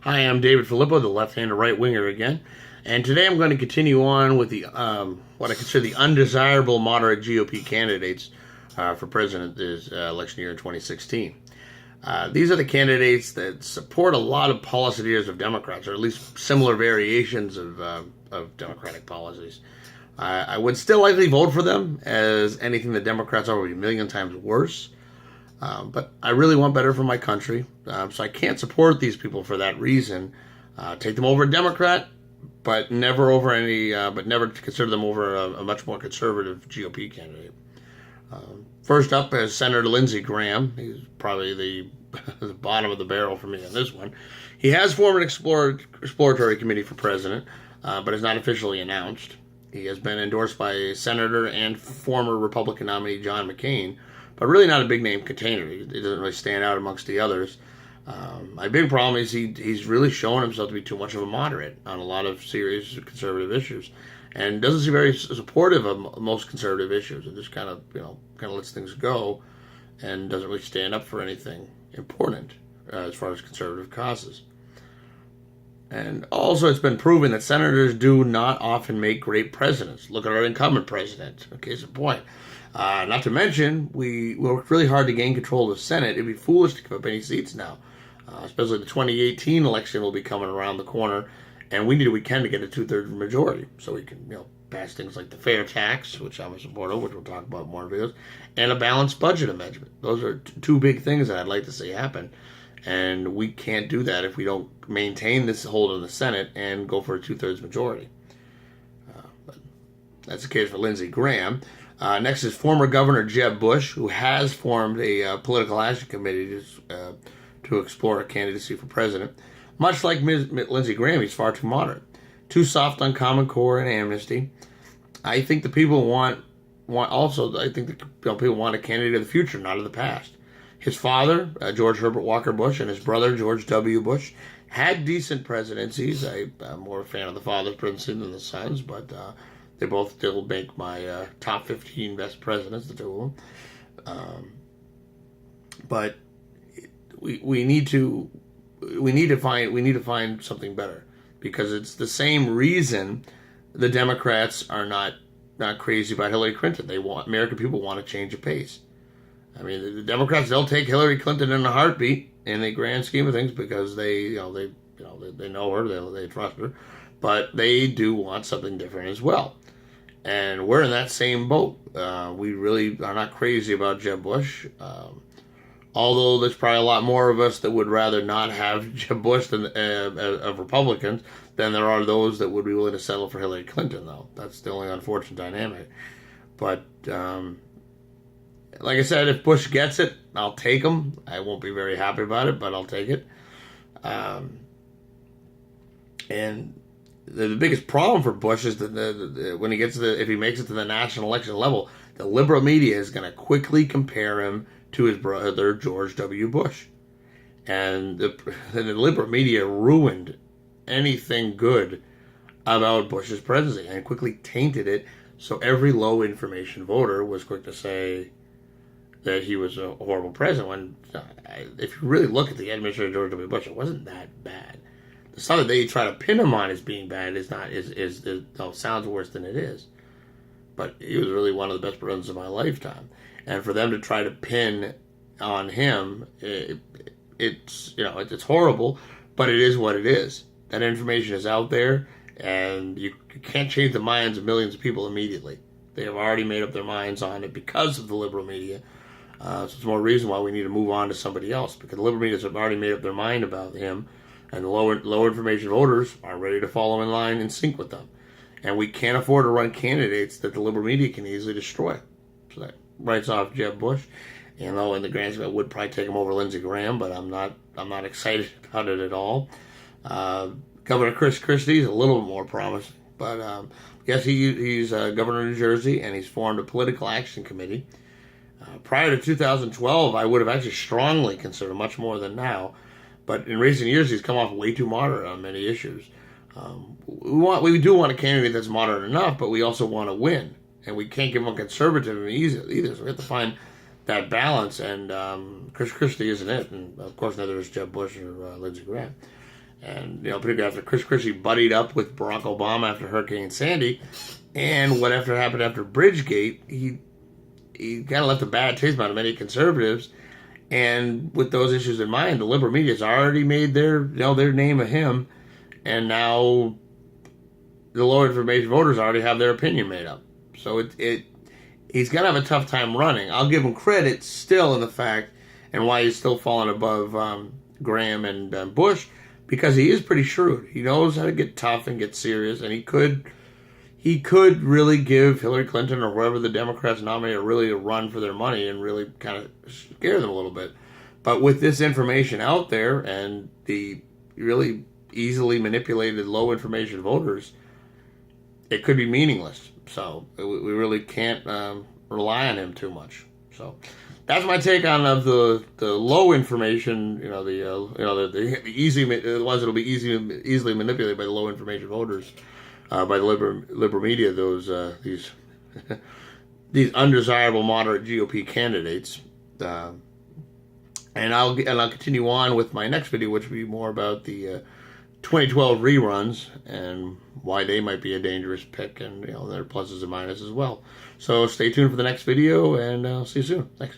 Hi, I'm David Filippo, the left-handed right-winger again, and today I'm going to continue on with the what I consider the undesirable moderate GOP candidates for president this election year in 2016. These are the candidates that support a lot of policy ideas of Democrats, or at least similar variations of Democratic policies. I would still likely vote for them, as anything the Democrats are would be a million times worse. But I really want better for my country, so I can't support these people for that reason. Take them over a Democrat, but never consider them over a much more conservative GOP candidate. First up is Senator Lindsey Graham. He's probably the bottom of the barrel for me on this one. He has formed an exploratory committee for president, but is not officially announced. He has been endorsed by Senator and former Republican nominee John McCain, but really not a big name container. He doesn't really stand out amongst the others. My big problem is he's really shown himself to be too much of a moderate on a lot of serious conservative issues, and doesn't seem very supportive of most conservative issues, and just kind of lets things go, and doesn't really stand up for anything important as far as conservative causes. And also, it's been proven that senators do not often make great presidents. Look at our incumbent president. Case in point. Not to mention, we worked really hard to gain control of the Senate. It'd be foolish to give up any seats now, especially the 2018 election will be coming around the corner, and we can to get a 2/3 majority so we can pass things like the fair tax, which I'm a supporter of, which we'll talk about more in videos, and a balanced budget amendment. Those are two big things that I'd like to see happen, and we can't do that if we don't maintain this hold in the Senate and go for a 2/3 majority. But that's the case for Lindsey Graham. Next is former Governor Jeb Bush, who has formed a political action committee to explore a candidacy for president. Much like Lindsey Graham, he's far too moderate, too soft on Common Core and amnesty. I think the people want people want a candidate of the future, not of the past. His father, George Herbert Walker Bush, and his brother, George W. Bush, had decent presidencies. I'm more a fan of the father's presidency than the son's, but they both still make my top 15 best presidents, the two of them. But we need to find something better, because it's the same reason the Democrats are not crazy about Hillary Clinton. American people want to change of pace. I mean, the Democrats, they'll take Hillary Clinton in a heartbeat in the grand scheme of things, because they know her, they trust her, but they do want something different as well. And we're in that same boat. We really are not crazy about Jeb Bush, although there's probably a lot more of us that would rather not have Jeb Bush of Republicans than there are those that would be willing to settle for Hillary Clinton, though. That's the only unfortunate dynamic. But like I said, if Bush gets it, I'll take him. I won't be very happy about it, but I'll take it. And the biggest problem for Bush is that when he gets if he makes it to the national election level, the liberal media is going to quickly compare him to his brother George W. Bush, and the liberal media ruined anything good about Bush's presidency and quickly tainted it. So every low information voter was quick to say that he was a horrible president. When if you really look at the administration of George W. Bush, it wasn't that bad. The stuff that they try to pin him on as being bad sounds worse than it is. But he was really one of the best presidents of my lifetime, and for them to try to pin on him, it's horrible, but it is what it is. That information is out there, and you can't change the minds of millions of people immediately. They have already made up their minds on it because of the liberal media. So it's more reason why we need to move on to somebody else, because the liberal media have already made up their mind about him. And the low information voters are ready to follow in line and sync with them. And we can't afford to run candidates that the liberal media can easily destroy. So that writes off Jeb Bush. In the grand scheme, I would probably take him over Lindsey Graham, but I'm not excited about it at all. Governor Chris Christie is a little bit more promising, but yes, he's governor of New Jersey, and he's formed a political action committee. Prior to 2012, I would have actually strongly considered, much more than now. But in recent years, he's come off way too moderate on many issues. We do want a candidate that's moderate enough, but we also want to win. And we can't give him conservatism either. So we have to find that balance. And Chris Christie isn't it. And, of course, neither is Jeb Bush or Lindsey Graham. And, particularly after Chris Christie buddied up with Barack Obama after Hurricane Sandy, and what happened after Bridgegate, he kind of left a bad taste about many conservatives. And with those issues in mind, the liberal media has already made their name a him, and now the low information voters already have their opinion made up. So he's going to have a tough time running. I'll give him credit still in the fact, and why he's still falling above Graham and Bush, because he is pretty shrewd. He knows how to get tough and get serious, and he could really give Hillary Clinton or whoever the Democrats nominate a run for their money and really kind of scare them a little bit. But with this information out there and the really easily manipulated low information voters, it could be meaningless. So we really can't rely on him too much. So that's my take on the low information, the ones that'll be easily manipulated by the low information voters, by the liberal media. These these undesirable moderate GOP candidates, and I'll continue on with my next video, which will be more about the 2012 reruns and why they might be a dangerous pick, and their pluses and minuses as well. So stay tuned for the next video, and I'll see you soon. Thanks.